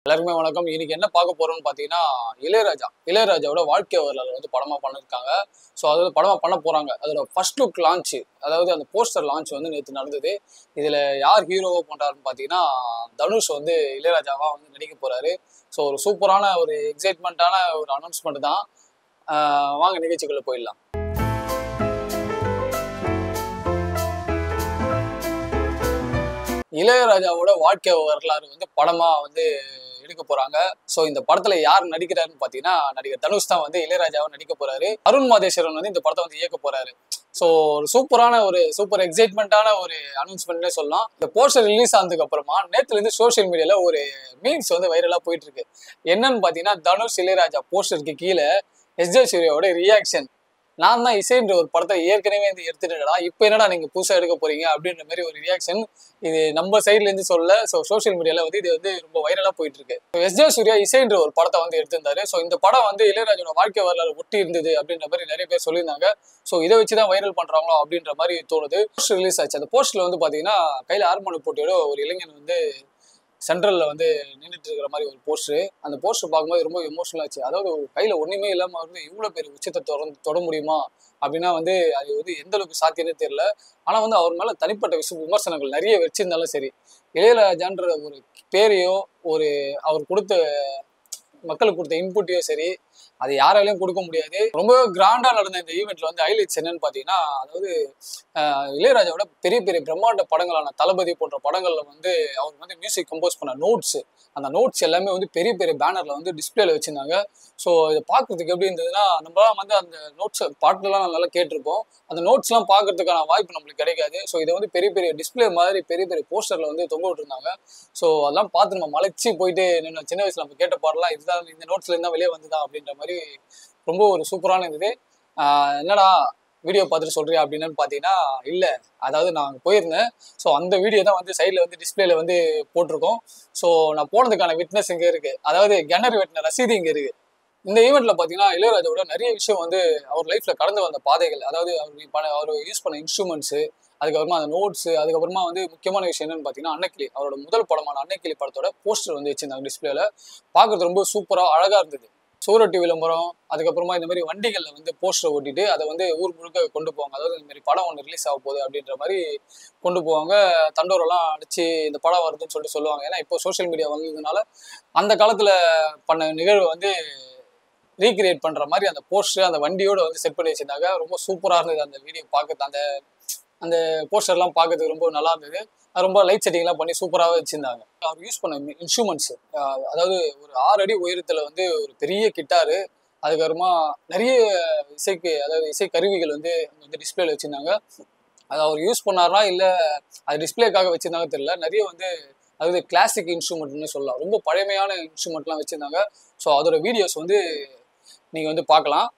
எல்லாருக்குமே வணக்கம். இன்னைக்கு என்ன பார்க்க போறோம்னு பார்த்தீங்கன்னா, இளையராஜாவோட வாழ்க்கை வரலாறு வந்து படமா பண்ணிருக்காங்க. ஸோ அது படமா பண்ண போறாங்க. அதோட ஃபர்ஸ்ட் லுக் லான்ச், அதாவது அந்த போஸ்டர் லான்ச் வந்து நேற்று நடந்தது. இதுல யார் ஹீரோவா பண்றாருன்னு பார்த்தீங்கன்னா, தனுஷ் வந்து இளையராஜாவா வந்து நடிக்க போறாரு. ஸோ ஒரு சூப்பரான ஒரு எக்ஸைட்மெண்ட்டான ஒரு அனௌன்ஸ்மெண்ட் தான். வாங்க நிகழ்ச்சிக்குள்ள போயிடலாம். இளையராஜாவோட வாழ்க்கை வரலாறு வந்து படமா வந்து எடுக்க போறாங்க. ஸோ இந்த படத்துல யார் நடிக்கிறாருன்னு பாத்தீங்கன்னா, நடிகர் தனுஷ் தான் வந்து இளையராஜாவை நடிக்க போறாரு. அருண் மாதேஸ்வரன் வந்து இந்த படத்தை வந்து இயக்க போறாரு. ஸோ ஒரு சூப்பர் எக்ஸைட்மெண்ட்டான ஒரு அனௌன்ஸ்மெண்ட்னே சொல்லலாம். இந்த போஸ்டர் ரிலீஸ் ஆனதுக்கு அப்புறமா நேத்துல இருந்து சோசியல் மீடியால ஒரு மீம்ஸ் வந்து வைரலா போயிட்டு இருக்கு. என்னன்னு பாத்தீங்கன்னா, தனுஷ் இளையராஜா போஸ்டருக்கு கீழே எஸ்.ஜே. சூர்யாவோட ரியாக்ஷன். நான் தான் இசைன்ற ஒரு படத்தை ஏற்கனவே வந்து எடுத்துட்டா, இப்போ என்னடா நீங்க புதுசா எடுக்க போறீங்க அப்படின்ற மாதிரி ஒரு ரியாக்ஷன். இது நம்ம சைட்ல இருந்து சொல்ல. ஸோ சோசியல் மீடியால வந்து இது வந்து ரொம்ப வைரலா போயிட்டு இருக்கு. எஸ்.ஜே. சூர்யா இசைன்ற ஒரு படத்தை வந்து எடுத்திருந்தாரு. ஸோ இந்த படம் வந்து இளையராஜோட வாழ்க்கை வரலாறு ஒட்டி இருந்தது அப்படின்ற மாதிரி நிறைய பேர் சொல்லியிருந்தாங்க. ஸோ இதை வச்சுதான் வைரல் பண்றாங்களோ அப்படின்ற மாதிரி தோணுது. போஸ்டர் ரிலீஸ் ஆச்சு. அந்த போஸ்டர்ல வந்து பாத்தீங்கன்னா, கையில ஆர்மனு போட்டியோட ஒரு இளைஞன் வந்து சென்ட்ரல்ல வந்து நின்றுட்டு இருக்கிற மாதிரி ஒரு போஸ்டர். அந்த போஸ்டர் பார்க்கும்போது ரொம்ப எமோஷனல் ஆச்சு. அதாவது கையில ஒண்ணுமே இல்லாம வந்து இவ்வளவு பெரிய உச்சத்தை தொட முடியுமா அப்படின்னா வந்து அது வந்து எந்த அளவுக்கு சாத்தியமே தெரியல. ஆனா வந்து அவர் மேல தனிப்பட்ட விமர்சனங்கள் நிறைய வச்சிருந்தாலும் சரி, இளையராஜான்ற ஒரு பேரையோ ஒரு அவர் கொடுத்த மக்களுக்கு கொடுத்த இன்புட்டையோ சரி, அது யாராலையும் கொடுக்க முடியாது. ரொம்ப கிராண்டா நடந்த இந்த ஈவெண்ட்ல வந்து ஹைலைட்ஸ் என்னன்னு பாத்தீங்கன்னா, அதாவது இளையராஜாவோட பெரிய பெரிய பிரம்மாண்ட படங்களான தளபதி போன்ற படங்கள்ல வந்து அவர் வந்து மியூசிக் கம்போஸ் பண்ண நோட்ஸ், அந்த நோட்ஸ் எல்லாமே வந்து பெரிய பெரிய பேனர்ல வந்து டிஸ்பிளேல வச்சிருந்தாங்க. ஸோ இதை பார்க்கறதுக்கு எப்படி இருந்ததுன்னா, நம்மளாம் வந்து அந்த நோட்ஸ் பாட்டுலாம் நல்லா கேட்டிருப்போம். அந்த நோட்ஸ் எல்லாம் பார்க்கறதுக்கான வாய்ப்பு நம்மளுக்கு கிடைக்காது. ஸோ இதை வந்து பெரிய பெரிய டிஸ்பிளே மாதிரி பெரிய பெரிய போஸ்டர்ல வந்து தொங்க விட்டுருந்தாங்க. ஸோ அதெல்லாம் பார்த்து நம்ம மலைச்சு போயிட்டு சின்ன வயசுல நம்ம கேட்ட பாடலாம் இதுதான், இந்த நோட்ஸ்ல இருந்தா வெளியே வந்துதான் அப்படின்ற மாதிரி ரொம்ப ஒரு சூப்பரான இருந்தது. என்னடா வீடியோ பார்த்துட்டு சொல்றியா அப்படின்னு பாத்தீங்கன்னா, இல்ல, அதாவது நான் போயிருந்தேன். ஸோ அந்த வீடியோ தான் வந்து சைட்ல வந்து டிஸ்பிளேல வந்து போட்டிருக்கோம். ஸோ நான் போனதுக்கான விட்னஸ் இங்க இருக்கு. அதாவது கிணறு வெட்டின ரசீது இங்க இருக்கு. இந்த ஈவெண்ட்ல பாத்தீங்கன்னா, இளையராஜாவோட நிறைய விஷயம் வந்து அவர் லைஃப்ல கடந்து வந்த பாதைகள், அதாவது அவர் யூஸ் பண்ண இன்ஸ்ட்ருமெண்ட்ஸ், அதுக்கப்புறமா அந்த நோட்ஸ், அதுக்கப்புறமா வந்து முக்கியமான விஷயம் என்னன்னு பாத்தீங்கன்னா, அன்னக்கிளி, அவரோட முதல் படமான அன்னக்கிளி படத்தோட போஸ்டர் வந்து வச்சிருந்தாங்க டிஸ்பிளேல. பார்க்கறது ரொம்ப சூப்பரா அழகா இருந்தது. சுவரொட்டி விளம்பரம், அதுக்கப்புறமா இந்த மாதிரி வண்டிகள்ல வந்து போஸ்டர் ஓட்டிட்டு அதை வந்து ஊர் முழுக்க கொண்டு போவாங்க. அதாவது இந்த மாதிரி படம் ஒன்று ரிலீஸ் ஆக போகுது அப்படின்ற மாதிரி கொண்டு போவாங்க. தண்டோரெல்லாம் அடிச்சு இந்த படம் வருதுன்னு சொல்லிட்டு சொல்லுவாங்க. ஏன்னா இப்போ சோசியல் மீடியா வந்ததுனால அந்த காலத்துல பண்ண நிகழ்வு வந்து ரீக்ரியேட் பண்ற மாதிரி அந்த போஸ்டர் அந்த வண்டியோட வந்து செட் பண்ணி வச்சிருந்தாங்க. ரொம்ப சூப்பரா இருந்தது அந்த வீடியோ பார்க்கறது. அந்த அந்த போஸ்டர்லாம் பார்க்கறதுக்கு ரொம்ப நல்லா இருந்தது. ரொம்ப லைட் செட்டிங்லாம் பண்ணி சூப்பராகவே வச்சிருந்தாங்க. அவர் யூஸ் பண்ண இன்ஸ்ட்ருமெண்ட்ஸ், அதாவது ஒரு 6 அடி உயரத்துல வந்து ஒரு பெரிய கிட்டாரு, அதுக்கப்புறமா நிறைய அதாவது இசை கருவிகள் வந்து டிஸ்பிளேல வச்சிருந்தாங்க. அதை அவர் யூஸ் பண்ணாரா இல்ல அது டிஸ்பிளேக்காக வச்சிருந்தாங்க தெரியல. நிறைய வந்து அதாவது கிளாசிக் இன்ஸ்ட்ருமெண்ட்னு சொல்லலாம். ரொம்ப பழமையான இன்ஸ்ட்ருமெண்ட்லாம் வச்சிருந்தாங்க. ஸோ அதோட வீடியோஸ் வந்து நீங்க வந்து பார்க்கலாம்.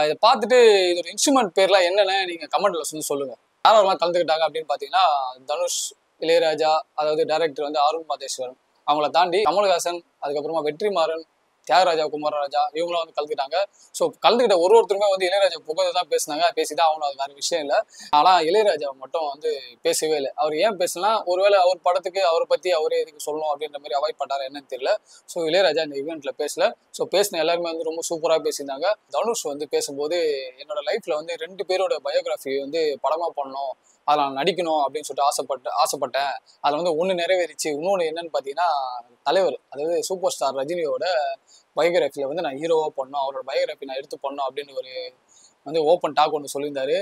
இதை பார்த்துட்டு இதோட இன்ஸ்ட்ருமெண்ட் பேர்லாம் என்னென்ன நீங்க கமெண்ட்ல வந்து சொல்லுங்க. யாரெல்லாம் கலந்துக்கிட்டாங்க அப்படின்னு பாத்தீங்கன்னா, தனுஷ், இளையராஜா, அதாவது டைரக்டர் வந்து அருண் மாதேஸ்வரன், அவங்கள தாண்டி கமல்ஹாசன், அதுக்கப்புறமா வெற்றிமாறன், தியாகராஜா, குமாரராஜா, இவங்களும் வந்து கலந்துக்கிட்டாங்க. ஸோ கலந்துக்கிட்ட ஒருத்தருமே வந்து இளையராஜா புகழ் தான் பேசினாங்க. பேசிதான் அவனும், அது வேற விஷயம் இல்லை. ஆனா இளையராஜா மட்டும் வந்து பேசவே இல்லை. அவர் ஏன் பேசலன்னா, ஒருவேளை அவர் படத்துக்கு அவரை பத்தி அவரே எதுக்கு சொல்லணும் அப்படின்ற மாதிரி அவாய்ட் பண்ணாரு என்னன்னு தெரியல. ஸோ இளையராஜா இந்த ஈவெண்ட்ல பேசல. ஸோ பேசின எல்லாருமே வந்து ரொம்ப சூப்பரா பேசியிருந்தாங்க. தனுஷ் வந்து பேசும்போது, என்னோட லைஃப்ல வந்து 2 பேரோட பயோகிராஃபி வந்து படமா பண்ணணும், அதில் நான் நடிக்கணும் அப்படின்னு சொல்லிட்டு ஆசைப்பட்டேன். அதில் வந்து ஒன்று நிறைவேறிச்சு. இன்னொன்று என்னன்னு பார்த்தீங்கன்னா, தலைவர், அதாவது சூப்பர் ஸ்டார் ரஜினியோட பயோகிராஃபியில் வந்து நான் ஹீரோவாக பண்ணோம், அவரோட பயோகிராஃபி நான் எடுத்து பண்ணோம் அப்படின்னு ஒரு வந்து ஓப்பன் டாக் ஒன்று சொல்லியிருந்தாரு.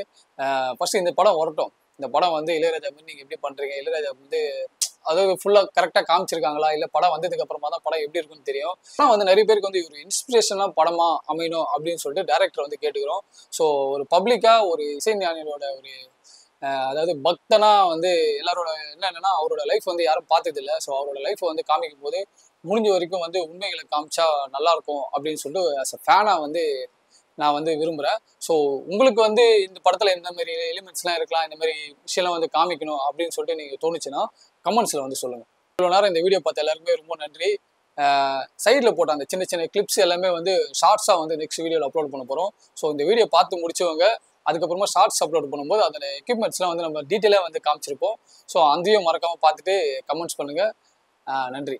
ஃபர்ஸ்ட் இந்த படம் வரட்டும். இந்த படம் வந்து இளையராஜா வந்து நீங்கள் எப்படி பண்ணுறீங்க, இளையராஜா வந்து அதாவது ஃபுல்லாக கரெக்டாக காமிச்சிருக்காங்களா, இல்லை படம் வந்ததுக்கு அப்புறமா தான் படம் எப்படி இருக்குன்னு தெரியும். ஆனால் வந்து நிறைய பேருக்கு வந்து ஒரு இன்ஸ்பிரேஷனாக படமா அமையணும் அப்படின்னு சொல்லிட்டு டேரக்டர் வந்து கேட்டுக்கிறோம். ஸோ ஒரு பப்ளிக்காக ஒரு இசைஞானியோட ஒரு அதாவது பக்தனா வந்து எல்லாரோட என்னன்னா, அவரோட லைஃப் வந்து யாரும் பார்த்தது இல்லை. ஸோ அவரோட லைஃப்பை வந்து காமிக்கும் போது முடிஞ்ச வரைக்கும் வந்து உண்மைகளை காமிச்சா நல்லா இருக்கும் அப்படின்னு சொல்லிட்டு ஆஸ் அ ஃபேனா வந்து நான் வந்து விரும்புகிறேன். ஸோ உங்களுக்கு வந்து இந்த படத்தில் இந்த மாதிரி எலிமெண்ட்ஸ்லாம் இருக்கலாம், இந்த மாதிரி விஷயம்லாம் வந்து காமிக்கணும் அப்படின்னு சொல்லிட்டு நீங்கள் தோணுச்சுன்னா கமெண்ட்ஸில் வந்து சொல்லுங்கள். இவ்வளோ நேரம் இந்த வீடியோ பார்த்த எல்லாருக்குமே ரொம்ப நன்றி. சைடில் போட்ட அந்த சின்ன சின்ன கிளிப்ஸ் எல்லாமே வந்து ஷார்ட்ஸாக வந்து நெக்ஸ்ட் வீடியோவில் அப்லோட் பண்ண போகிறோம். ஸோ இந்த வீடியோ பார்த்து முடிச்சவங்க அதுக்கப்புறமா ஷார்ட்ஸ் அப்லோட் பண்ணும்போது அதில் எக்யூப்மெண்ட்ஸ்லாம் வந்து நம்ம டீட்டெயிலாக வந்து காமிச்சிருப்போம். ஸோ அதையும் மறக்காமல் பார்த்துட்டு கமெண்ட்ஸ் பண்ணுங்கள். நன்றி.